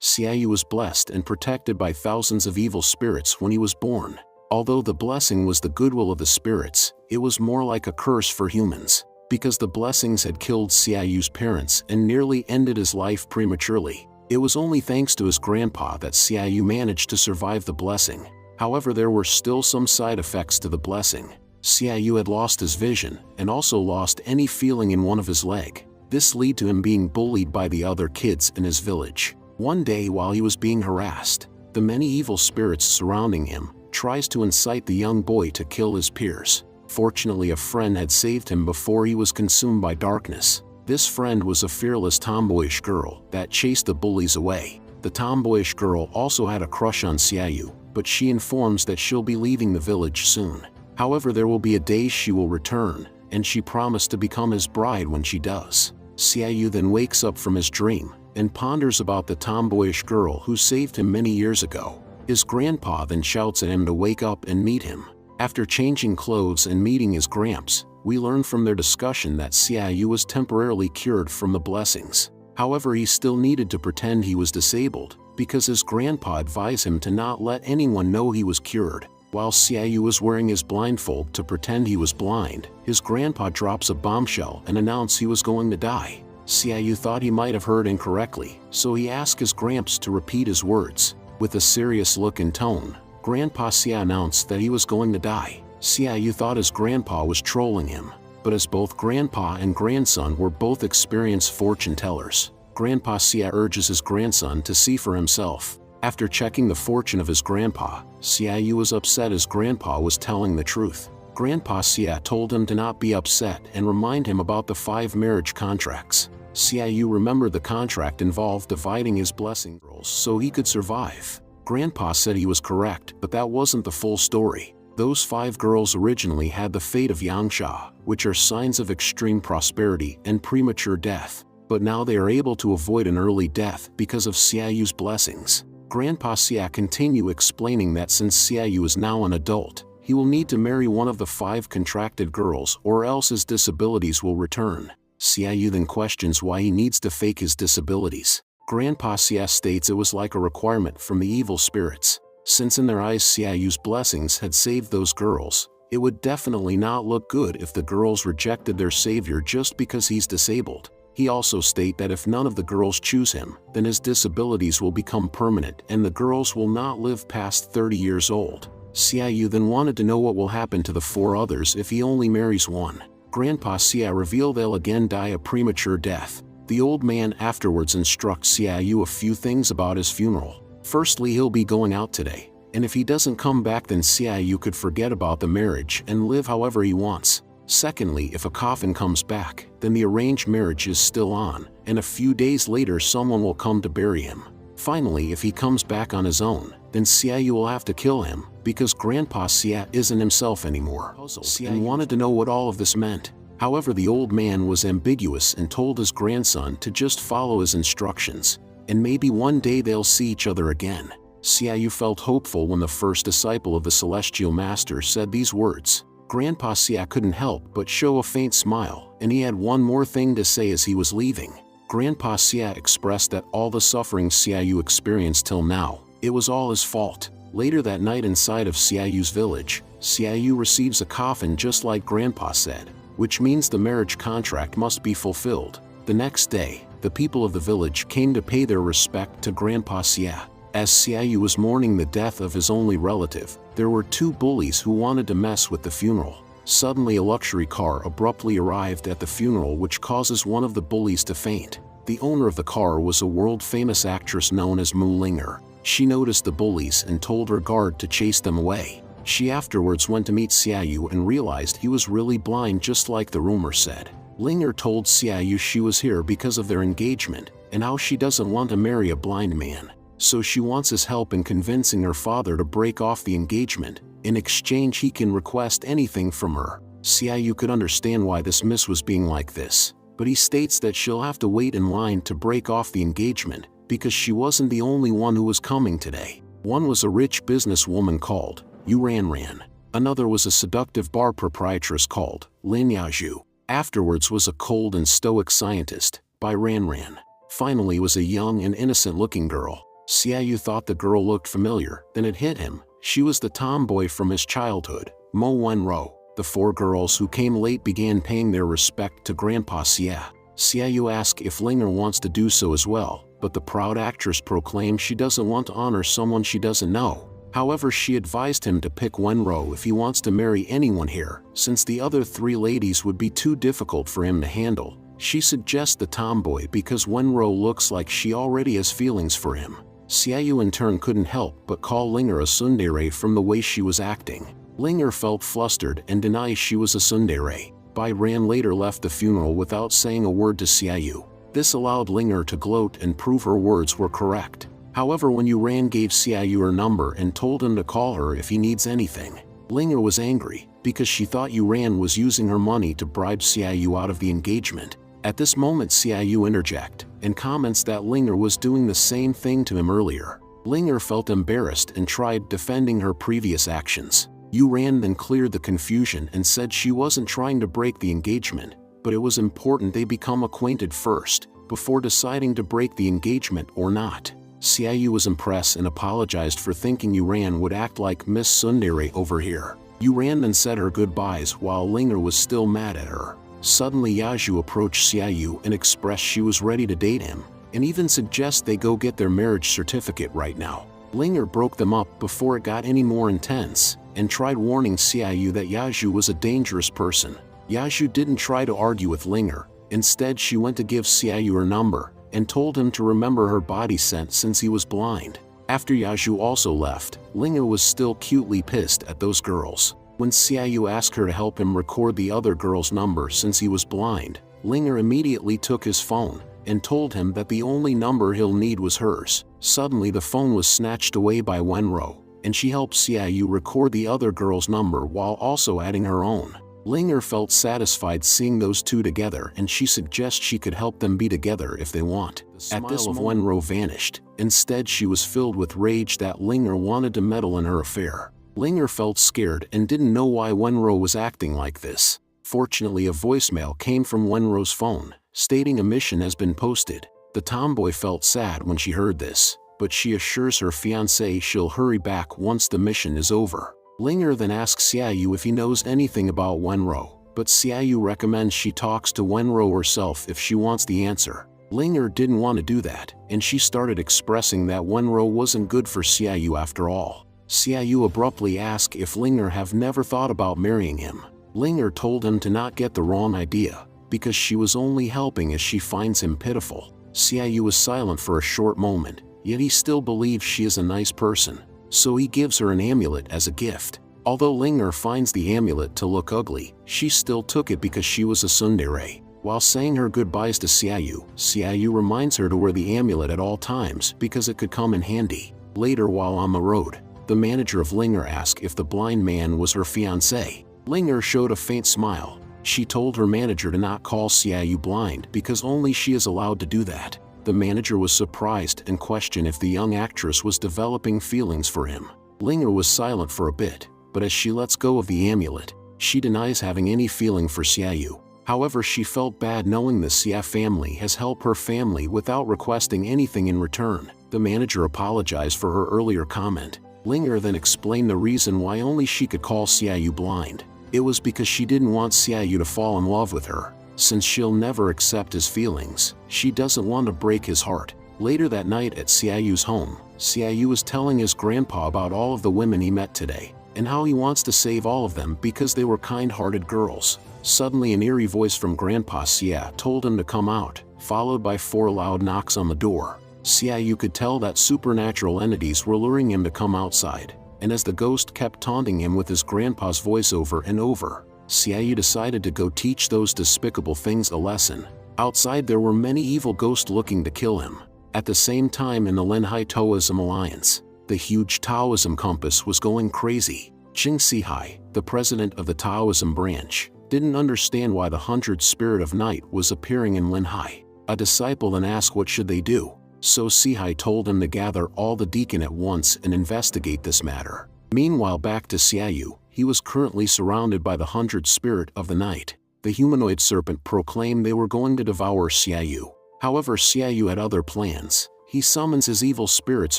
Xiaoyu was blessed and protected by thousands of evil spirits when he was born. Although the blessing was the goodwill of the spirits, it was more like a curse for humans, because the blessings had killed Xiaoyu's parents and nearly ended his life prematurely. It was only thanks to his grandpa that Xiaoyu managed to survive the blessing. However, there were still some side effects to the blessing. Xiaoyu had lost his vision, and also lost any feeling in one of his leg. This led to him being bullied by the other kids in his village. One day while he was being harassed, the many evil spirits surrounding him tries to incite the young boy to kill his peers. Fortunately, a friend had saved him before he was consumed by darkness. This friend was a fearless tomboyish girl that chased the bullies away. The tomboyish girl also had a crush on Xiaoyu, but she informs that she'll be leaving the village soon. However, there will be a day she will return, and she promised to become his bride when she does. Xiaoyu then wakes up from his dream and ponders about the tomboyish girl who saved him many years ago. His grandpa then shouts at him to wake up and meet him. After changing clothes and meeting his gramps, we learn from their discussion that Xiaoyu was temporarily cured from the blessings. However, he still needed to pretend he was disabled, because his grandpa advised him to not let anyone know he was cured. While Xiaoyu was wearing his blindfold to pretend he was blind, his grandpa drops a bombshell and announces he was going to die. Xiaoyu thought he might have heard incorrectly, so he asked his gramps to repeat his words. With a serious look and tone, Grandpa Xia announced that he was going to die. Xiaoyu thought his grandpa was trolling him, but as both grandpa and grandson were both experienced fortune tellers, Grandpa Xia urges his grandson to see for himself. After checking the fortune of his grandpa, Xiaoyu was upset as grandpa was telling the truth. Grandpa Xia told him to not be upset and remind him about the 5 marriage contracts. Xiaoyu remembered the contract involved dividing his blessing girls so he could survive. Grandpa said he was correct, but that wasn't the full story. Those 5 girls originally had the fate of Yangsha, which are signs of extreme prosperity and premature death, but now they are able to avoid an early death because of Xiaoyu's blessings. Grandpa Xia continued explaining that since Xiaoyu is now an adult, he will need to marry one of the 5 contracted girls or else his disabilities will return. Xiaoyu then questions why he needs to fake his disabilities. Grandpa Xia states it was like a requirement from the evil spirits. Since in their eyes Xiaoyu's blessings had saved those girls, it would definitely not look good if the girls rejected their savior just because he's disabled. He also states that if none of the girls choose him, then his disabilities will become permanent and the girls will not live past 30 years old. Xiaoyu then wanted to know what will happen to the 4 others if he only marries one. Grandpa Xia revealed they'll again die a premature death. The old man afterwards instructs Xiaoyu a few things about his funeral. Firstly, he'll be going out today, and if he doesn't come back then Xiaoyu could forget about the marriage and live however he wants. Secondly, if a coffin comes back, then the arranged marriage is still on, and a few days later someone will come to bury him. Finally, if he comes back on his own, then Xiaoyu will have to kill him, because Grandpa Xia isn't himself anymore. Xiaoyu wanted to know what all of this meant. However, the old man was ambiguous and told his grandson to just follow his instructions, and maybe one day they'll see each other again. Xiaoyu felt hopeful when the first disciple of the Celestial Master said these words. Grandpa Xia couldn't help but show a faint smile, and he had one more thing to say as he was leaving. Grandpa Xia expressed that all the suffering Xiaoyu experienced till now, it was all his fault. Later that night inside of Xiaoyu's village, Xiaoyu receives a coffin just like Grandpa said, which means the marriage contract must be fulfilled. The next day, the people of the village came to pay their respect to Grandpa Xia. As Xiaoyu was mourning the death of his only relative, there were 2 bullies who wanted to mess with the funeral. Suddenly a luxury car abruptly arrived at the funeral which causes one of the bullies to faint. The owner of the car was a world-famous actress known as Mu Linger. She noticed the bullies and told her guard to chase them away. She afterwards went to meet Xiaoyu and realized he was really blind just like the rumor said. Linger told Xiaoyu she was here because of their engagement, and how she doesn't want to marry a blind man. So she wants his help in convincing her father to break off the engagement. In exchange he can request anything from her. Xiaoyu could understand why this miss was being like this, but he states that she'll have to wait in line to break off the engagement, because she wasn't the only one who was coming today. One was a rich businesswoman called Yu Ranran. Another was a seductive bar proprietress called Lin Yaju. Afterwards was a cold and stoic scientist by Ranran. Finally was a young and innocent-looking girl. Xiaoyu thought the girl looked familiar, then it hit him. She was the tomboy from his childhood, Mo Wenro. The 4 girls who came late began paying their respect to Grandpa Xia. Xiaoyu asked if Linger wants to do so as well, but the proud actress proclaimed she doesn't want to honor someone she doesn't know. However, she advised him to pick Wenro if he wants to marry anyone here, since the other 3 ladies would be too difficult for him to handle. She suggests the tomboy because Wenro looks like she already has feelings for him. Xiaoyu in turn couldn't help but call Linger a tsundere from the way she was acting. Linger felt flustered and denied she was a tsundere. Bai Ran later left the funeral without saying a word to Xiaoyu. This allowed Linger to gloat and prove her words were correct. However, when Yuran gave Xiaoyu her number and told him to call her if he needs anything, Linger was angry because she thought Yuran was using her money to bribe Xiaoyu out of the engagement. At this moment, Xiaoyu interjects and comments that Linger was doing the same thing to him earlier. Linger felt embarrassed and tried defending her previous actions. Yuran then cleared the confusion and said she wasn't trying to break the engagement, but it was important they become acquainted first, before deciding to break the engagement or not. Xiaoyu was impressed and apologized for thinking Yuran would act like Miss Tsundere over here. Yuran then said her goodbyes while Linger was still mad at her. Suddenly Yaju approached Xiaoyu and expressed she was ready to date him, and even suggest they go get their marriage certificate right now. Linger broke them up before it got any more intense, and tried warning Xiaoyu that Yaju was a dangerous person. Yaju didn't try to argue with Linger. Instead, she went to give Xiaoyu her number, and told him to remember her body scent since he was blind. After Yaju also left, Linger was still cutely pissed at those girls. When Xiaoyu asked her to help him record the other girl's number since he was blind, Linger immediately took his phone and told him that the only number he'll need was hers. Suddenly the phone was snatched away by Wenro, and she helped Xiaoyu record the other girl's number while also adding her own. Linger felt satisfied seeing those two together, and she suggests she could help them be together if they want. At this moment, Wenro vanished. Instead, she was filled with rage that Linger wanted to meddle in her affair. Linger felt scared and didn't know why Wenro was acting like this. Fortunately, a voicemail came from Wenro's phone, stating a mission has been posted. The tomboy felt sad when she heard this, but she assures her fiancé she'll hurry back once the mission is over. Linger then asks Xiaoyu if he knows anything about Wenro, but Xiaoyu recommends she talks to Wenro herself if she wants the answer. Linger didn't want to do that, and she started expressing that Wenro wasn't good for Xiaoyu after all. Xiaoyu abruptly asked if Linger have never thought about marrying him. Linger told him to not get the wrong idea, because she was only helping as she finds him pitiful. Xiaoyu was silent for a short moment, yet he still believes she is a nice person, so he gives her an amulet as a gift. Although Linger finds the amulet to look ugly, she still took it because she was a tsundere. While saying her goodbyes to Xiaoyu, Xiaoyu reminds her to wear the amulet at all times because it could come in handy. Later, while on the road, the manager of Linger asked if the blind man was her fiancé. Linger showed a faint smile. She told her manager to not call Xiaoyu blind because only she is allowed to do that. The manager was surprised and questioned if the young actress was developing feelings for him. Linger was silent for a bit, but as she lets go of the amulet, she denies having any feeling for Xiaoyu. However, she felt bad knowing the Xia family has helped her family without requesting anything in return. The manager apologized for her earlier comment. Linger then explained the reason why only she could call Xiaoyu blind. It was because she didn't want Xiaoyu to fall in love with her. Since she'll never accept his feelings, she doesn't want to break his heart. Later that night at Xiaoyu's home, Xiaoyu was telling his grandpa about all of the women he met today, and how he wants to save all of them because they were kind-hearted girls. Suddenly an eerie voice from Grandpa Xia told him to come out, followed by 4 loud knocks on the door. Xiaoyu could tell that supernatural entities were luring him to come outside, and as the ghost kept taunting him with his grandpa's voice over and over, Xiaoyu decided to go teach those despicable things a lesson. Outside there were many evil ghosts looking to kill him. At the same time, in the Lenhai Taoism Alliance, the huge Taoism compass was going crazy. Qing Sihai, the president of the Taoism branch, didn't understand why the 100th spirit of night was appearing in Lenhai. A disciple then asked what should they do, so Sihai told him to gather all the deacon at once and investigate this matter. Meanwhile, back to Xiaoyu, he was currently surrounded by the 100th spirit of the night. The humanoid serpent proclaimed they were going to devour Xiaoyu. However, Xiaoyu had other plans. he summons his evil spirits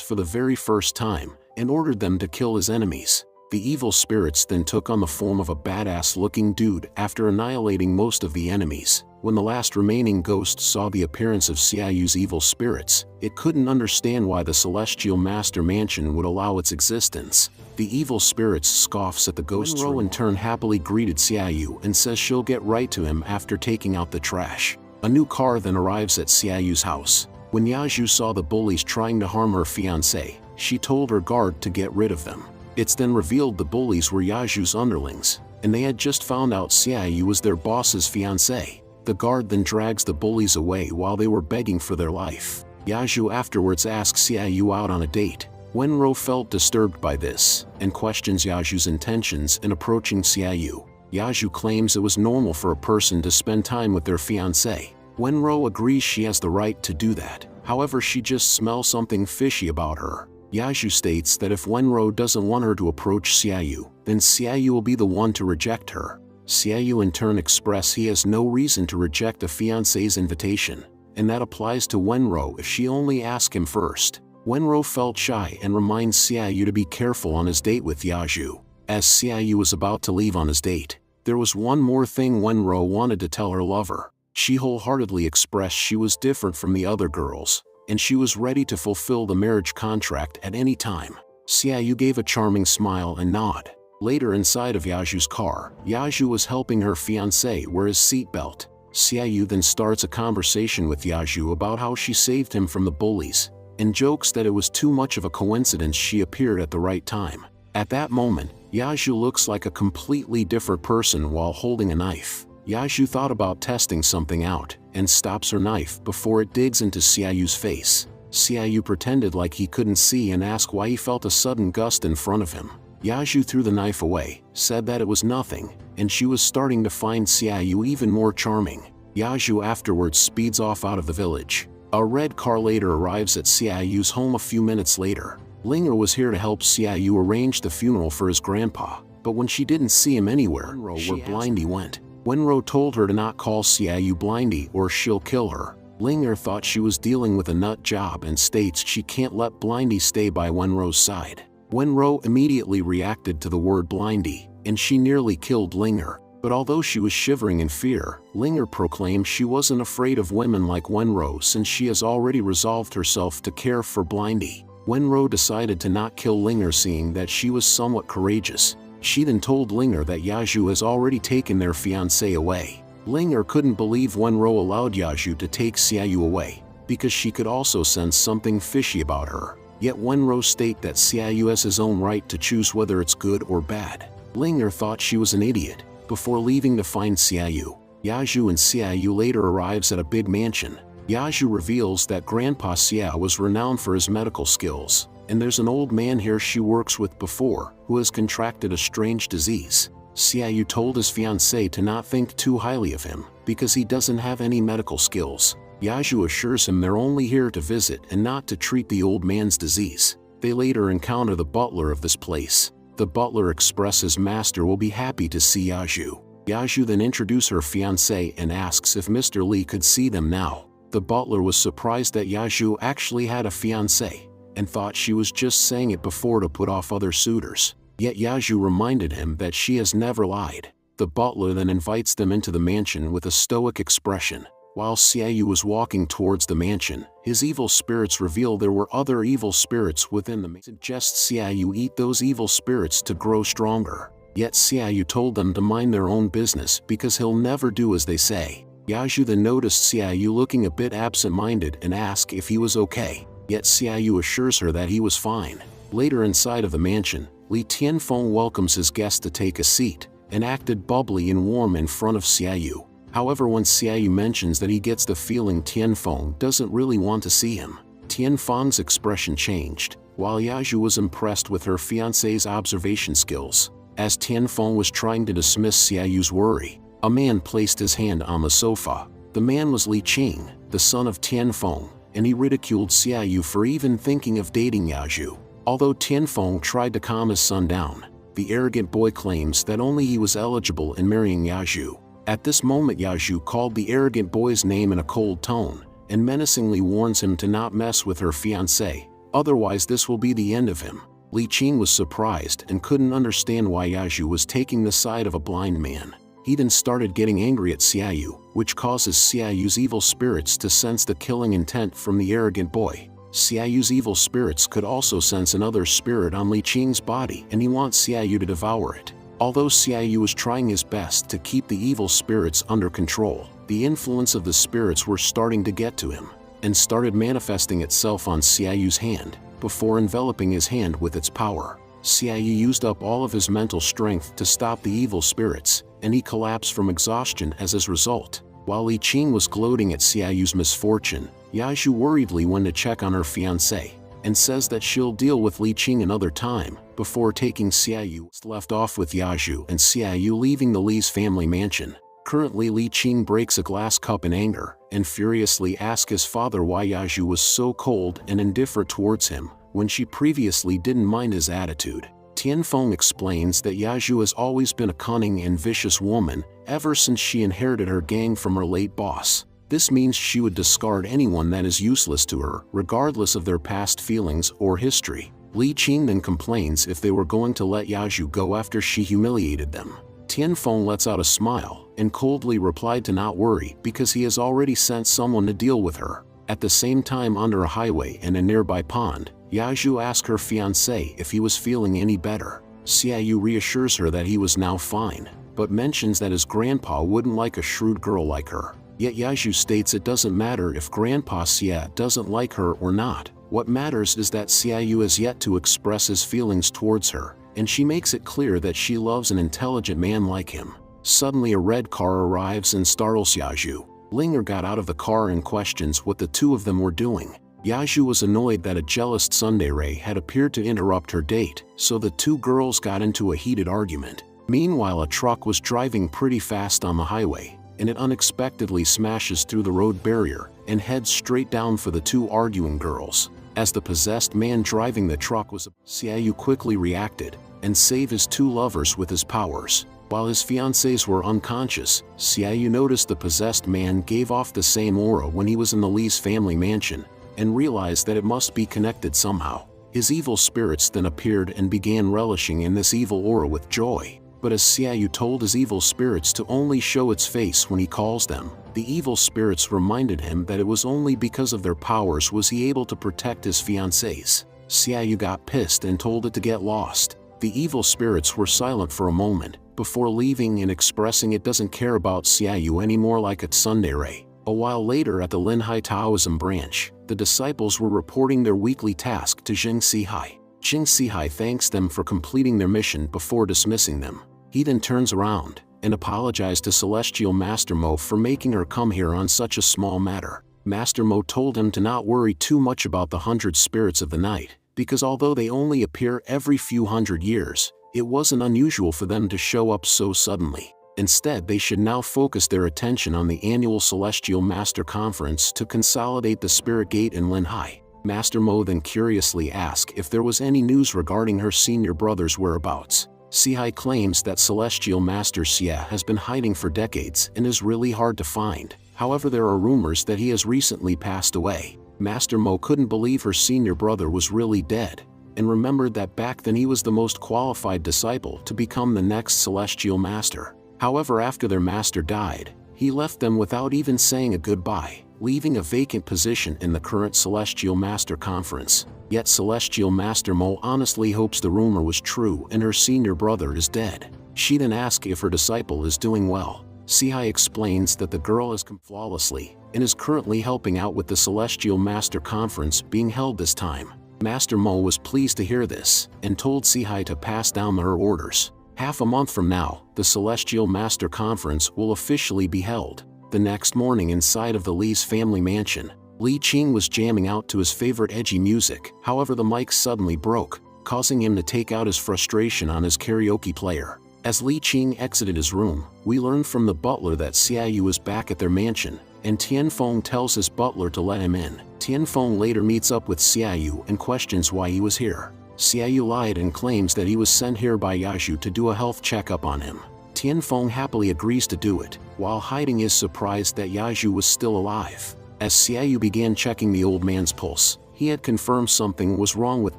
for the very first time and ordered them to kill his enemies. The evil spirits then took on the form of a badass-looking dude after annihilating most of the enemies. When the last remaining ghost saw the appearance of Xiaoyu's evil spirits, it couldn't understand why the Celestial Master Mansion would allow its existence. The evil spirits scoffs at the ghost. Wenro in turn happily greeted Xiaoyu and says she'll get right to him after taking out the trash. A new car then arrives at Xiaoyu's house. When Yaju saw the bullies trying to harm her fiancé, she told her guard to get rid of them. It's then revealed the bullies were Yaju's underlings, and they had just found out Xiaoyu was their boss's fiancé. The guard then drags the bullies away while they were begging for their life. Yaju afterwards asks Xiaoyu out on a date. Wenro felt disturbed by this, and questions Yaju's intentions in approaching Xiaoyu. Yaju claims it was normal for a person to spend time with their fiancé. Wenro agrees she has the right to do that, however she just smells something fishy about her. Yaju states that if Wenro doesn't want her to approach Xiaoyu, then Xiaoyu will be the one to reject her. Xiaoyu in turn expresses he has no reason to reject a fiancé's invitation, and that applies to Wenro if she only asks him first. Wenro felt shy and reminds Xiaoyu to be careful on his date with Yaju. As Xiaoyu was about to leave on his date, there was one more thing Wenro wanted to tell her lover. She wholeheartedly expressed she was different from the other girls, and she was ready to fulfill the marriage contract at any time. Xiaoyu gave a charming smile and nod. Later inside of Yaju's car, Yaju was helping her fiancé wear his seatbelt. Xiaoyu then starts a conversation with Yaju about how she saved him from the bullies, and jokes that it was too much of a coincidence she appeared at the right time. At that moment, Yaju looks like a completely different person while holding a knife. Yaju thought about testing something out, and stops her knife before it digs into Xiaoyu's face. Xiaoyu pretended like he couldn't see and asked why he felt a sudden gust in front of him. Yaju threw the knife away, said that it was nothing, and she was starting to find Xiaoyu even more charming. Yaju afterwards speeds off out of the village. A red car later arrives at Xiaoyu's home a few minutes later. Linger was here to help Xiaoyu arrange the funeral for his grandpa, but when she didn't see him anywhere where Blindy went, Wenro told her to not call Xiaoyu Blindy or she'll kill her. Linger thought she was dealing with a nut job and states she can't let Blindy stay by Wenro's side. Wenro immediately reacted to the word Blindy, and she nearly killed Linger. But although she was shivering in fear, Linger proclaimed she wasn't afraid of women like Wenro since she has already resolved herself to care for Blindy. Wenro decided to not kill Linger, seeing that she was somewhat courageous. She then told Linger that Yaju has already taken their fiancé away. Linger couldn't believe Wenro allowed Yaju to take Xiaoyu away, because she could also sense something fishy about her. Yet Wenro stated that Xiaoyu has his own right to choose whether it's good or bad. Linger thought she was an idiot. Before leaving to find Xiaoyu, Yaju and Xiaoyu later arrives at a big mansion. Yaju reveals that Grandpa Xia was renowned for his medical skills, and there's an old man here she works with before who has contracted a strange disease. Xiaoyu told his fiancée to not think too highly of him, because he doesn't have any medical skills. Yaju assures him they're only here to visit and not to treat the old man's disease. They later encounter the butler of this place. The butler expresses master will be happy to see Yaju. Yaju then introduces her fiancé and asks if Mr. Li could see them now. The butler was surprised that Yaju actually had a fiancé, and thought she was just saying it before to put off other suitors. Yet Yaju reminded him that she has never lied. The butler then invites them into the mansion with a stoic expression. While Xiaoyu was walking towards the mansion, his evil spirits reveal there were other evil spirits within the mansion. Suggests Xiaoyu eat those evil spirits to grow stronger. Yet Xiaoyu told them to mind their own business because he'll never do as they say. Yaju then noticed Xiaoyu looking a bit absent-minded and asked if he was okay. Yet Xiaoyu assures her that he was fine. Later inside of the mansion, Li Tianfeng welcomes his guest to take a seat, and acted bubbly and warm in front of Xiaoyu. However, when Xiaoyu mentions that he gets the feeling Tianfeng doesn't really want to see him, Tianfeng's expression changed, while Yaju was impressed with her fiancé's observation skills. As Tianfeng was trying to dismiss Xiaoyu's worry, a man placed his hand on the sofa. The man was Li Qing, the son of Tianfeng, and he ridiculed Xiaoyu for even thinking of dating Yaju. Although Tianfeng tried to calm his son down, the arrogant boy claims that only he was eligible in marrying Yaju. At this moment Yaju called the arrogant boy's name in a cold tone, and menacingly warns him to not mess with her fiancé, otherwise this will be the end of him. Li Qing was surprised and couldn't understand why Yaju was taking the side of a blind man. He then started getting angry at Xiaoyu, which causes Xiaoyu's evil spirits to sense the killing intent from the arrogant boy. Xiaoyu's evil spirits could also sense another spirit on Li Qing's body, and he wants Xiaoyu to devour it. Although Xiaoyu was trying his best to keep the evil spirits under control, the influence of the spirits were starting to get to him, and started manifesting itself on Xiaoyu's hand, before enveloping his hand with its power. Xiaoyu used up all of his mental strength to stop the evil spirits, and he collapsed from exhaustion as his result. While Li Qing was gloating at Xiaoyu's misfortune, Yaju worriedly went to check on her fiancé, and says that she'll deal with Li Qing another time, before taking Xiaoyu left off with Yaju and Xiaoyu leaving the Li's family mansion. Currently Li Qing breaks a glass cup in anger, and furiously asks his father why Yaju was so cold and indifferent towards him, when she previously didn't mind his attitude. Tianfeng explains that Yaju has always been a cunning and vicious woman, ever since she inherited her gang from her late boss. This means she would discard anyone that is useless to her, regardless of their past feelings or history. Li Qing then complains if they were going to let Yaju go after she humiliated them. Tianfeng lets out a smile, and coldly replied to not worry because he has already sent someone to deal with her. At the same time, under a highway and a nearby pond, Yaju asks her fiancé if he was feeling any better. Xiaoyu reassures her that he was now fine, but mentions that his grandpa wouldn't like a shrewd girl like her. Yet Yaju states it doesn't matter if Grandpa Xia doesn't like her or not. What matters is that Xiaoyu has yet to express his feelings towards her, and she makes it clear that she loves an intelligent man like him. Suddenly a red car arrives and startles Yaju. Linger got out of the car and questions what the two of them were doing. Yaju was annoyed that a jealous tsundere had appeared to interrupt her date, so the two girls got into a heated argument. Meanwhile, a truck was driving pretty fast on the highway, and it unexpectedly smashes through the road barrier and heads straight down for the two arguing girls. As the possessed man driving the truck was, Xiaoyu quickly reacted and saved his two lovers with his powers. While his fiancés were unconscious, Xiaoyu noticed the possessed man gave off the same aura when he was in the Li's family mansion, and realized that it must be connected somehow. His evil spirits then appeared and began relishing in this evil aura with joy. But as Xiaoyu told his evil spirits to only show its face when he calls them, the evil spirits reminded him that it was only because of their powers was he able to protect his fiancés. Xiaoyu got pissed and told it to get lost. The evil spirits were silent for a moment, before leaving and expressing it doesn't care about Xiaoyu anymore like a tsundere. A while later at the Linhai Taoism branch, the disciples were reporting their weekly task to Jing Sihai. Jing Sihai thanks them for completing their mission before dismissing them. He then turns around and apologized to Celestial Master Mo for making her come here on such a small matter. Master Mo told him to not worry too much about the 100 spirits of the night, because although they only appear every few hundred years, it wasn't unusual for them to show up so suddenly. Instead, they should now focus their attention on the annual Celestial Master Conference to consolidate the Spirit Gate in Linhai. Master Mo then curiously asked if there was any news regarding her senior brother's whereabouts. Sihai claims that Celestial Master Xia has been hiding for decades and is really hard to find. However, there are rumors that he has recently passed away. Master Mo couldn't believe her senior brother was really dead, and remembered that back then he was the most qualified disciple to become the next Celestial Master. However, after their master died, he left them without even saying a goodbye, leaving a vacant position in the current Celestial Master Conference. Yet Celestial Master Mo honestly hopes the rumor was true and her senior brother is dead. She then asks if her disciple is doing well. Sihai explains that the girl has come flawlessly and is currently helping out with the Celestial Master Conference being held this time. Master Mo was pleased to hear this and told Sihai to pass down her orders. Half a month from now, the Celestial Master Conference will officially be held. The next morning, inside of the Li's family mansion, Li Qing was jamming out to his favorite edgy music. However, the mic suddenly broke, causing him to take out his frustration on his karaoke player. As Li Qing exited his room, we learn from the butler that Xiaoyu is back at their mansion, and Tianfeng tells his butler to let him in. Tianfeng later meets up with Xiaoyu and questions why he was here. Xiaoyu lied and claims that he was sent here by Yaju to do a health checkup on him. Tianfeng happily agrees to do it, while hiding his surprise that Yaju was still alive. As Xiaoyu began checking the old man's pulse, he had confirmed something was wrong with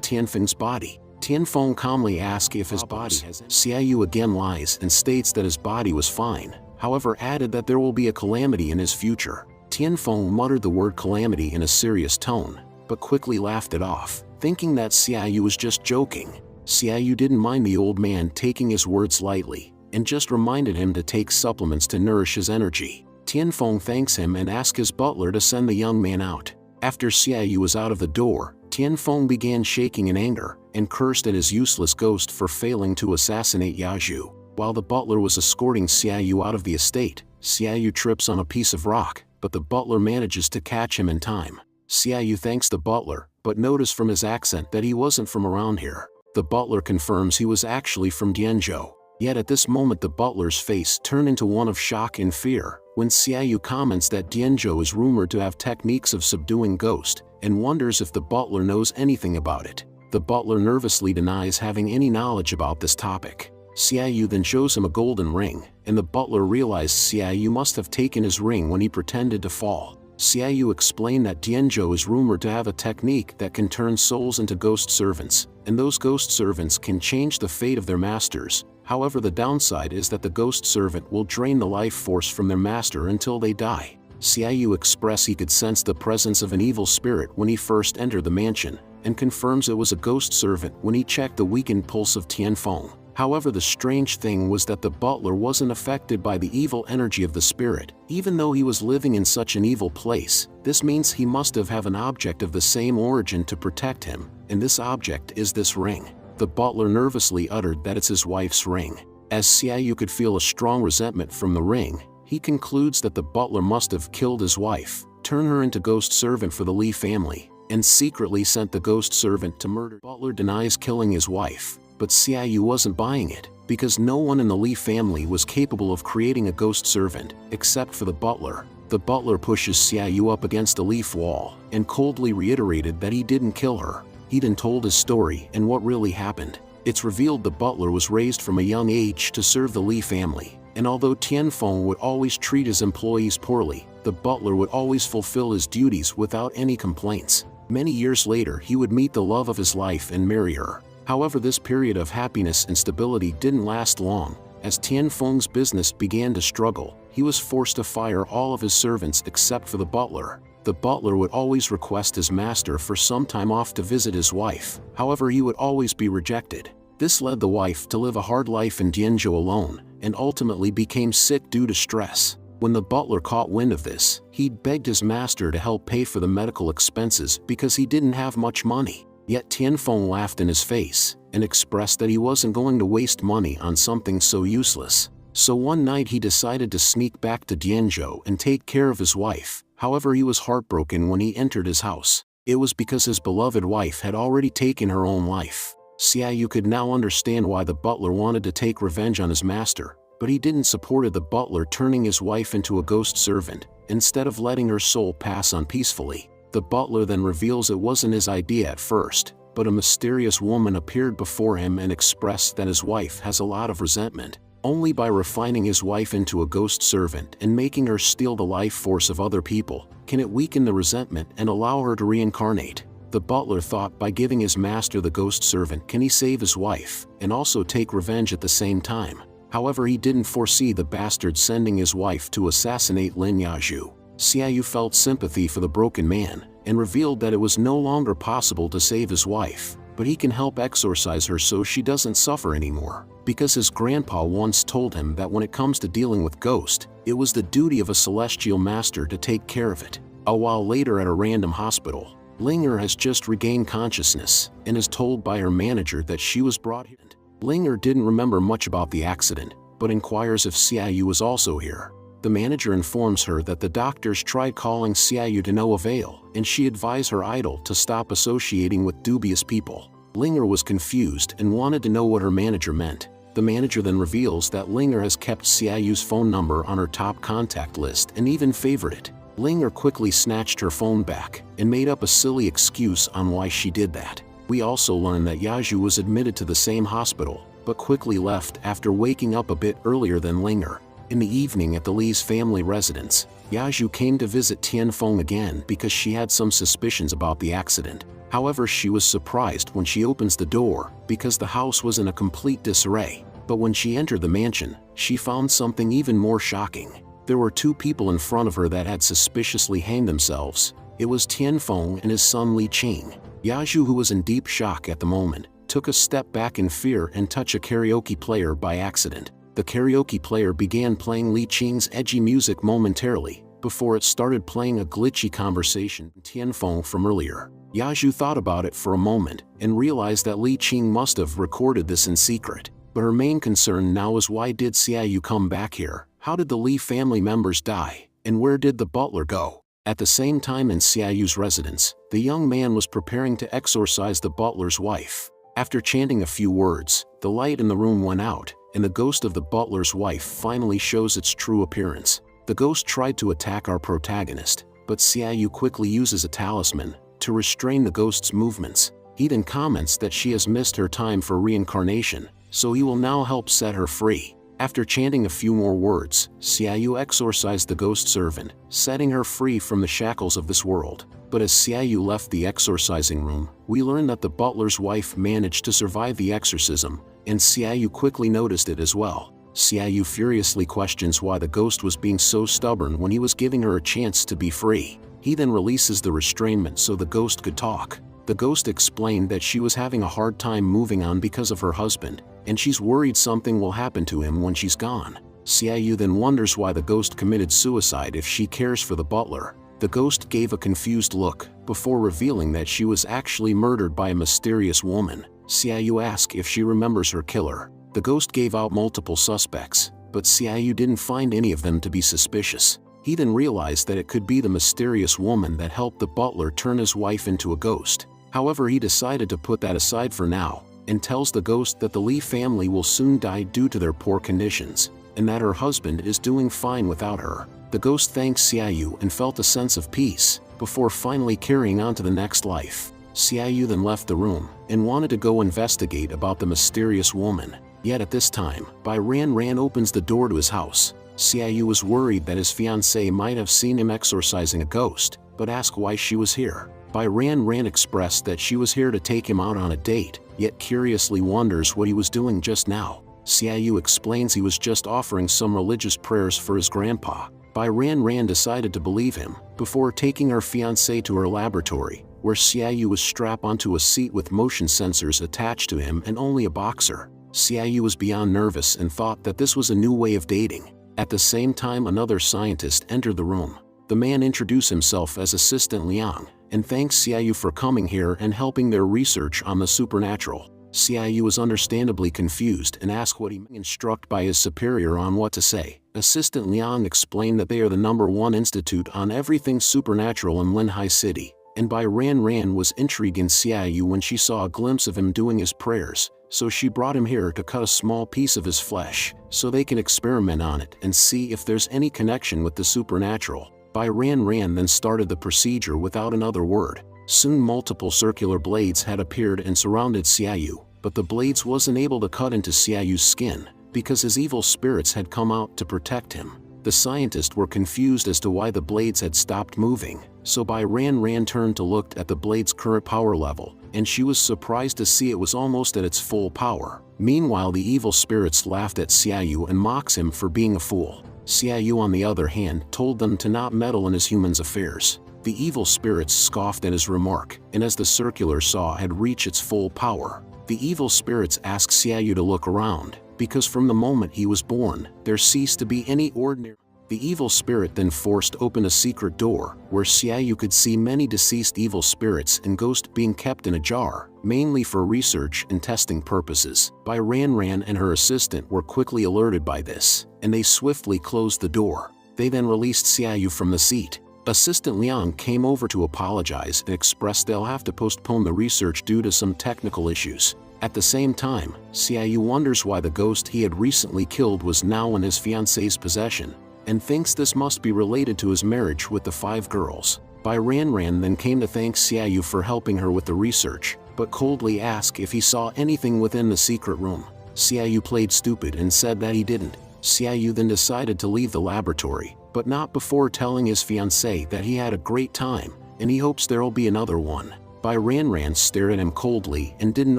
Tianfeng's body. Tianfeng calmly asked if his body has. Xiaoyu again lies and states that his body was fine, however added that there will be a calamity in his future. Tianfeng muttered the word calamity in a serious tone, but quickly laughed it off, thinking that Xiaoyu was just joking. Xiaoyu didn't mind the old man taking his words lightly, and just reminded him to take supplements to nourish his energy. Tianfeng thanks him and asks his butler to send the young man out. After Xiaoyu was out of the door, Tianfeng began shaking in anger, and cursed at his useless ghost for failing to assassinate Yaju. While the butler was escorting Xiaoyu out of the estate, Xiaoyu trips on a piece of rock, but the butler manages to catch him in time. Xiaoyu thanks the butler, but noticed from his accent that he wasn't from around here. The butler confirms he was actually from Dianzhou. Yet at this moment the butler's face turned into one of shock and fear, when Xiaoyu comments that Dianzhou is rumored to have techniques of subduing ghosts, and wonders if the butler knows anything about it. The butler nervously denies having any knowledge about this topic. Xiaoyu then shows him a golden ring, and the butler realized Xiaoyu must have taken his ring when he pretended to fall. Xiaoyu explained that Dianzhou is rumored to have a technique that can turn souls into ghost servants, and those ghost servants can change the fate of their masters. However, the downside is that the ghost servant will drain the life force from their master until they die. Xiaoyu expressed he could sense the presence of an evil spirit when he first entered the mansion, and confirms it was a ghost servant when he checked the weakened pulse of Tianfeng. However, the strange thing was that the butler wasn't affected by the evil energy of the spirit, even though he was living in such an evil place. This means he must have an object of the same origin to protect him, and this object is this ring. The butler nervously uttered that it's his wife's ring. As Xiaoyu could feel a strong resentment from the ring, he concludes that the butler must have killed his wife, turned her into ghost servant for the Li family, and secretly sent the ghost servant to murder. The butler denies killing his wife, but Xiaoyu wasn't buying it, because no one in the Li family was capable of creating a ghost servant, except for the butler. The butler pushes Xiaoyu up against a leaf wall, and coldly reiterated that he didn't kill her. He then told his story and what really happened. It's revealed the butler was raised from a young age to serve the Li family, and although Tianfeng would always treat his employees poorly, the butler would always fulfill his duties without any complaints. Many years later he would meet the love of his life and marry her. However, this period of happiness and stability didn't last long. As Tianfeng's business began to struggle, he was forced to fire all of his servants except for the butler. The butler would always request his master for some time off to visit his wife, however he would always be rejected. This led the wife to live a hard life in Dianzhou alone, and ultimately became sick due to stress. When the butler caught wind of this, he begged his master to help pay for the medical expenses because he didn't have much money. Yet Tianfeng laughed in his face, and expressed that he wasn't going to waste money on something so useless. So one night he decided to sneak back to Dianzhou and take care of his wife. However, he was heartbroken when he entered his house. It was because his beloved wife had already taken her own life. Xiaoyu could now understand why the butler wanted to take revenge on his master, but he didn't support the butler turning his wife into a ghost servant, instead of letting her soul pass on peacefully. The butler then reveals it wasn't his idea at first, but a mysterious woman appeared before him and expressed that his wife has a lot of resentment. Only by refining his wife into a ghost servant and making her steal the life force of other people, can it weaken the resentment and allow her to reincarnate. The butler thought by giving his master the ghost servant can he save his wife, and also take revenge at the same time. However, he didn't foresee the bastard sending his wife to assassinate Lin Yaju. Xiaoyu felt sympathy for the broken man, and revealed that it was no longer possible to save his wife, but he can help exorcise her so she doesn't suffer anymore. Because his grandpa once told him that when it comes to dealing with ghosts, it was the duty of a celestial master to take care of it. A while later at a random hospital, Linger has just regained consciousness, and is told by her manager that she was brought here. Linger didn't remember much about the accident, but inquires if Xiaoyu was also here. The manager informs her that the doctors tried calling Xiaoyu to no avail, and she advised her idol to stop associating with dubious people. Linger was confused and wanted to know what her manager meant. The manager then reveals that Linger has kept Xiaoyu's phone number on her top contact list and even favored it. Linger quickly snatched her phone back and made up a silly excuse on why she did that. We also learn that Yaju was admitted to the same hospital, but quickly left after waking up a bit earlier than Linger. In the evening at the Li's family residence, Yaju came to visit Tianfeng again because she had some suspicions about the accident. However, she was surprised when she opens the door because the house was in a complete disarray. But when she entered the mansion, she found something even more shocking. There were two people in front of her that had suspiciously hanged themselves. It was Tianfeng and his son Li Qing. Yaju, who was in deep shock at the moment, took a step back in fear and touched a karaoke player by accident. The karaoke player began playing Li Qing's edgy music momentarily, before it started playing a glitchy conversation with Tianfeng from earlier. Yaju thought about it for a moment and realized that Li Qing must have recorded this in secret. But her main concern now is, why did Xiaoyu come back here? How did the Li family members die? And where did the butler go? At the same time, in Xiaoyu's residence, the young man was preparing to exorcise the butler's wife. After chanting a few words, the light in the room went out, and the ghost of the butler's wife finally shows its true appearance. The ghost tried to attack our protagonist, but Xiaoyu quickly uses a talisman to restrain the ghost's movements. He then comments that she has missed her time for reincarnation, so he will now help set her free. After chanting a few more words, Xiaoyu exorcised the ghost servant, setting her free from the shackles of this world. But as Xiaoyu left the exorcising room, we learn that the butler's wife managed to survive the exorcism, and Xiaoyu quickly noticed it as well. Xiaoyu furiously questions why the ghost was being so stubborn when he was giving her a chance to be free. He then releases the restrainment so the ghost could talk. The ghost explained that she was having a hard time moving on because of her husband, and she's worried something will happen to him when she's gone. Xiaoyu then wonders why the ghost committed suicide if she cares for the butler. The ghost gave a confused look before revealing that she was actually murdered by a mysterious woman. Xiaoyu asked if she remembers her killer. The ghost gave out multiple suspects, but Xiaoyu didn't find any of them to be suspicious. He then realized that it could be the mysterious woman that helped the butler turn his wife into a ghost. However, he decided to put that aside for now, and tells the ghost that the Li family will soon die due to their poor conditions, and that her husband is doing fine without her. The ghost thanked Xiaoyu and felt a sense of peace, before finally carrying on to the next life. Xiaoyu then left the room, and wanted to go investigate about the mysterious woman. Yet at this time, Bai Ran opens the door to his house. Xiaoyu was worried that his fiancée might have seen him exorcising a ghost, but asked why she was here. Bai Ran expressed that she was here to take him out on a date, yet curiously wonders what he was doing just now. Xiaoyu explains he was just offering some religious prayers for his grandpa. Bai Ran decided to believe him, before taking her fiancé to her laboratory, where Xiaoyu was strapped onto a seat with motion sensors attached to him and only a boxer. Xiaoyu was beyond nervous and thought that this was a new way of dating. At the same time, another scientist entered the room. The man introduced himself as Assistant Liang, and thanks Xiaoyu for coming here and helping their research on the supernatural. Xiaoyu was understandably confused and asked what he was instructed by his superior on what to say. Assistant Liang explained that they are the #1 institute on everything supernatural in Linhai City, and Bai Ran was intrigued in Xiaoyu when she saw a glimpse of him doing his prayers, so she brought him here to cut a small piece of his flesh, so they can experiment on it and see if there's any connection with the supernatural. Bai Ran then started the procedure without another word. Soon multiple circular blades had appeared and surrounded Xiaoyu, but the blades wasn't able to cut into Xiaoyu's skin, because his evil spirits had come out to protect him. The scientists were confused as to why the blades had stopped moving, so Bai Ran turned to look at the blade's current power level, and she was surprised to see it was almost at its full power. Meanwhile, the evil spirits laughed at Xiaoyu and mocks him for being a fool. Xiaoyu, on the other hand, told them to not meddle in his humans' affairs. The evil spirits scoffed at his remark, and as the circular saw had reached its full power, the evil spirits asked Xiaoyu to look around, because from the moment he was born, there ceased to be any ordinary. The evil spirit then forced open a secret door, where Xiaoyu could see many deceased evil spirits and ghosts being kept in a jar, mainly for research and testing purposes. Bai Ran and her assistant were quickly alerted by this, and they swiftly closed the door. They then released Xiaoyu from the seat. Assistant Liang came over to apologize and expressed they'll have to postpone the research due to some technical issues. At the same time, Xiaoyu wonders why the ghost he had recently killed was now in his fiancée's possession, and thinks this must be related to his marriage with the 5 girls. Bai Ran then came to thank Xiaoyu for helping her with the research, but coldly asked if he saw anything within the secret room. Xiaoyu played stupid and said that he didn't. Xiaoyu then decided to leave the laboratory, but not before telling his fiancée that he had a great time, and he hopes there'll be another one. Bai Ranran stared at him coldly and didn't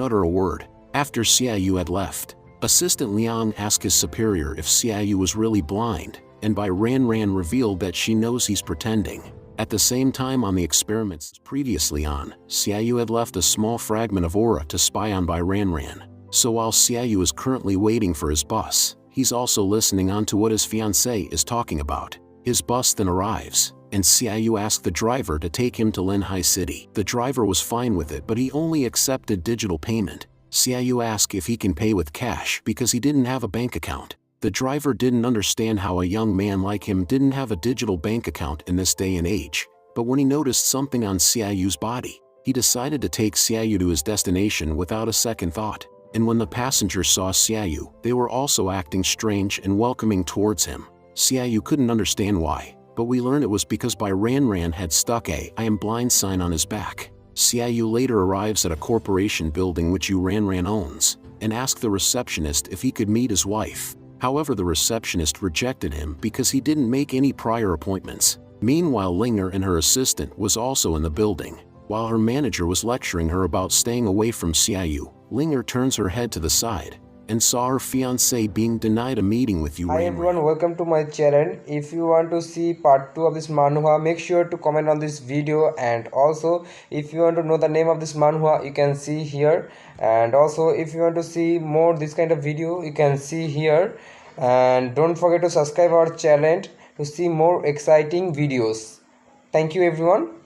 utter a word. After Xiaoyu had left, Assistant Liang asked his superior if Xiaoyu was really blind, and Bai Ranran revealed that she knows he's pretending. At the same time, on the experiments previously on, Xiaoyu had left a small fragment of aura to spy on Bai Ranran. So while Xiaoyu is currently waiting for his bus, he's also listening on to what his fiancée is talking about. His bus then arrives, and Xiaoyu asked the driver to take him to Linhai City. The driver was fine with it, but he only accepted digital payment. Xiaoyu asked if he can pay with cash because he didn't have a bank account. The driver didn't understand how a young man like him didn't have a digital bank account in this day and age, but when he noticed something on Xiaoyu's body, he decided to take Xiaoyu to his destination without a second thought. And when the passengers saw Xiaoyu, they were also acting strange and welcoming towards him. Xiaoyu couldn't understand why, but we learned it was because Bai Ranran had stuck a "I am blind" sign on his back. Xiaoyu later arrives at a corporation building which Yu Ranran owns, and asked the receptionist if he could meet his wife. However, the receptionist rejected him because he didn't make any prior appointments. Meanwhile, Linger and her assistant was also in the building. While her manager was lecturing her about staying away from Xiaoyu, Linger turns her head to the side and saw her fiancé being denied a meeting with Yu Ranran. Hi everyone, welcome to my channel. If you want to see part 2 of this manhwa, make sure to comment on this video, and also if you want to know the name of this manhwa, you can see here, and also if you want to see more this kind of video, you can see here, and don't forget to subscribe our channel to see more exciting videos. Thank you everyone.